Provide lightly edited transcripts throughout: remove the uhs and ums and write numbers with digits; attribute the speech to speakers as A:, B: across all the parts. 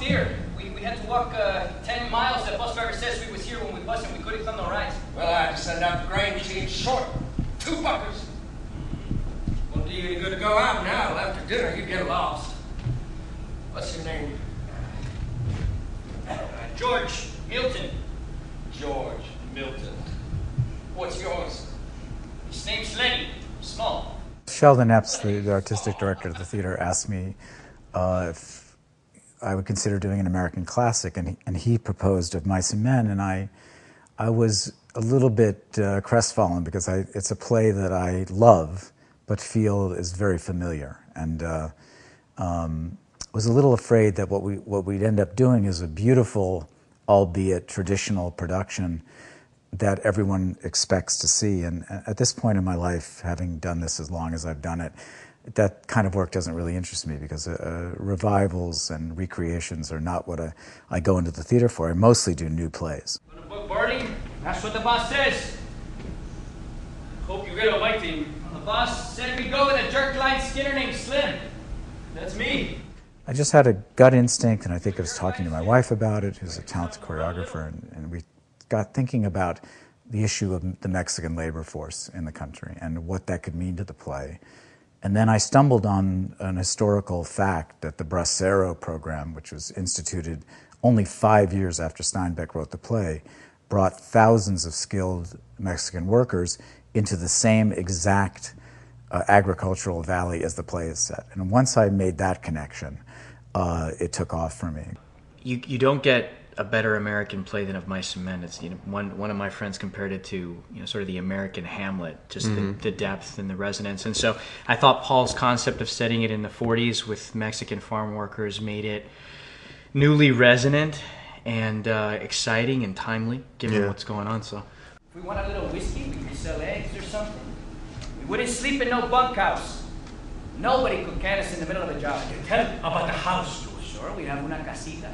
A: there. We had to walk 10 miles. The bus driver says we was here when we bus and we couldn't come no rides.
B: Well, I had to send out the grain machine short. 2 buckets. Won't do you any good to go out now. After dinner, you get lost. What's your name?
A: George Milton.
B: George Milton. What's yours?
A: His name's Lenny. Small.
C: Sheldon Epps, the artistic director of the theater, asked me if I would consider doing an American classic, and he proposed Of Mice and Men, and I was a little bit crestfallen because it's a play that I love but feel is very familiar, and was a little afraid that what we'd end up doing is a beautiful, albeit traditional production that everyone expects to see. And at this point in my life, having done this as long as I've done it, that kind of work doesn't really interest me because revivals and recreations are not what I go into the theater for. I mostly do new plays.
A: Gonna book Barley? That's what the boss says. Hope you get on my team. The boss said we go with a jerk-line skinner named Slim. That's me.
C: I just had a gut instinct, and I think I was talking to my wife about it, who's a talented choreographer, and we got thinking about the issue of the Mexican labor force in the country and what that could mean to the play. And then I stumbled on an historical fact that the Bracero program, which was instituted only 5 years after Steinbeck wrote the play, brought thousands of skilled Mexican workers into the same exact agricultural valley as the play is set. And once I made that connection, it took off for me.
D: You don't get a better American play than Of Mice and Men. It's, one of my friends compared it to sort of the American Hamlet, just the depth and the resonance. And so I thought Paul's concept of setting it in the 40s with Mexican farm workers made it newly resonant and exciting and timely, given what's going on. So
A: If we want a little whiskey, we could sell eggs or something. We wouldn't sleep in no bunkhouse. Nobody could can us in the middle of a job.
B: Tell him about the house.
A: Sure, we'd have una casita.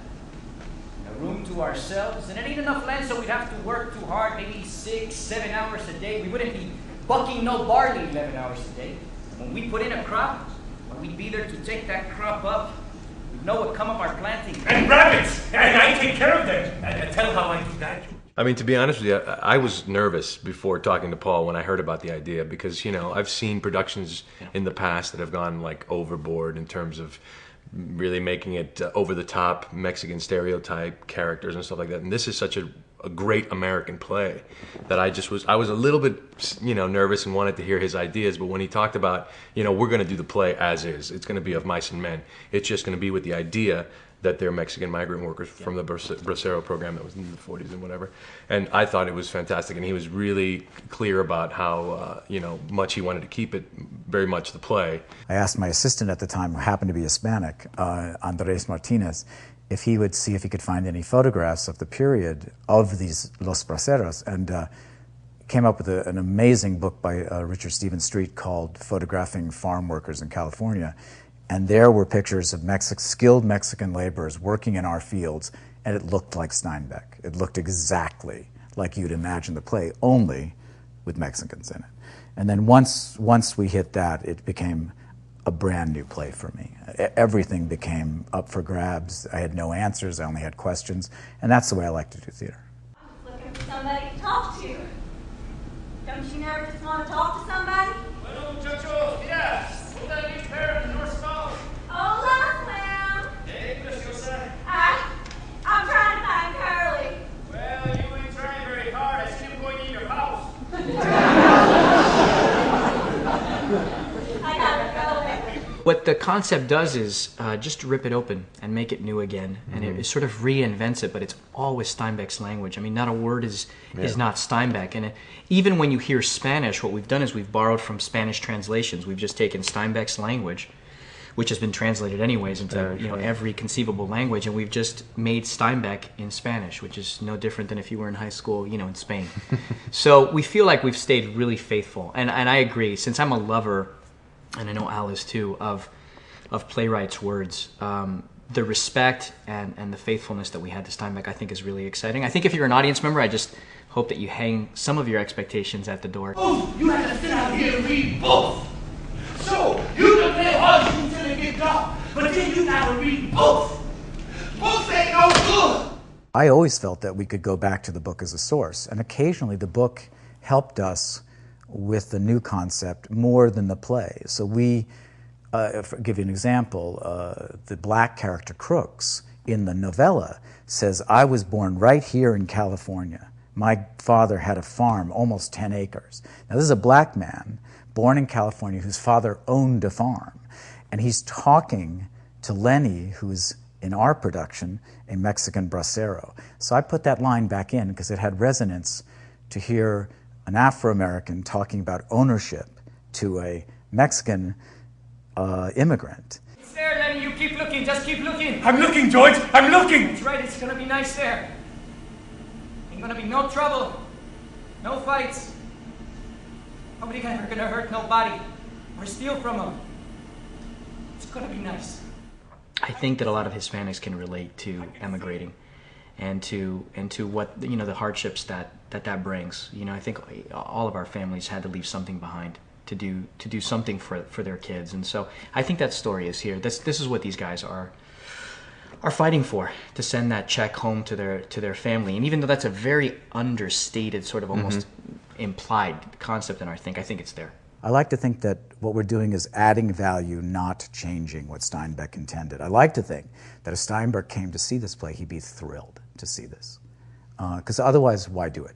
A: A room to ourselves, and it ain't enough land, so we'd have to work too hard, maybe 6, 7 hours a day. We wouldn't be bucking no barley 11 hours a day. When we put in a crop, when we'd be there to take that crop up, we'd know what come of our planting.
B: And rabbits! And I take care of them. And tell how I do that.
E: I mean, to be honest with you, I was nervous before talking to Paul when I heard about the idea because, I've seen productions in the past that have gone like overboard in terms of really making it over-the-top Mexican stereotype characters and stuff like that. And this is such a great American play that I was a little bit, nervous and wanted to hear his ideas. But when he talked about, we're going to do the play as is. It's going to be Of Mice and Men. It's just going to be with the idea that they're Mexican migrant workers from the Bracero program that was in the 40s and whatever. And I thought it was fantastic. And he was really clear about how, much he wanted to keep it very much the play.
C: I asked my assistant at the time, who happened to be Hispanic, Andres Martinez, if he would see if he could find any photographs of the period of these Los Braceros, and came up with an amazing book by Richard Stephen Street called Photographing Farm Workers in California. And there were pictures of skilled Mexican laborers working in our fields, and it looked like Steinbeck. It looked exactly like you'd imagine the play, only with Mexicans in it. And then once we hit that, it became a brand new play for me. Everything became up for grabs. I had no answers, I only had questions, and that's the way I like to do theater.
F: I'm looking for somebody to talk to. Don't you never just want to talk to somebody?
A: Bueno, muchachos, mira, una big pair of North Star.
F: Hola, Slim.
A: Hey, preciosa.
F: I'm trying to find Curly.
A: Well, you ain't trying very hard. I see him going in your house.
F: I gotta go.
D: what the concept does is just rip it open and make it new again, and it sort of reinvents it, but it's always Steinbeck's language. I mean, not a word is not Steinbeck. And even when you hear Spanish, what we've done is we've borrowed from Spanish translations. We've just taken Steinbeck's language, which has been translated anyways into every conceivable language, and we've just made Steinbeck in Spanish, which is no different than if you were in high school, in Spain. So we feel like we've stayed really faithful, and I agree, since I'm a lover, and I know Al is too, of playwrights' words, the respect and the faithfulness that we had to Steinbeck, I think, is really exciting. I think if you're an audience member, I just hope that you hang some of your expectations at the door.
B: Oh, you have to sit out here and read both. So, you can play horse until it gets dark, but then you gotta read both. Books ain't no good!
C: I always felt that we could go back to the book as a source, and occasionally the book helped us with the new concept more than the play. So we, if I give you an example, the black character Crooks in the novella says, I was born right here in California. My father had a farm, almost 10 acres. Now this is a black man born in California whose father owned a farm. And he's talking to Lenny, who's in our production, a Mexican bracero. So I put that line back in because it had resonance to hear an Afro-American talking about ownership to a Mexican immigrant.
A: It's there, Lenny. You keep looking. Just keep looking.
B: I'm looking, George! I'm looking!
A: That's right. It's gonna be nice there. Ain't gonna be no trouble. No fights. Nobody ever gonna hurt nobody or steal from them. It's gonna be nice.
D: I think that a lot of Hispanics can relate to emigrating and to what, the hardships that brings. I think all of our families had to leave something behind to do something for their kids. And so I think that story is here. This is what these guys are fighting for, to send that check home to their family. And even though that's a very understated, sort of almost implied concept in our think, I think it's there.
C: I like to think that what we're doing is adding value, not changing what Steinbeck intended. I like to think that if Steinbeck came to see this play, he'd be thrilled to see this. Because otherwise, why do it?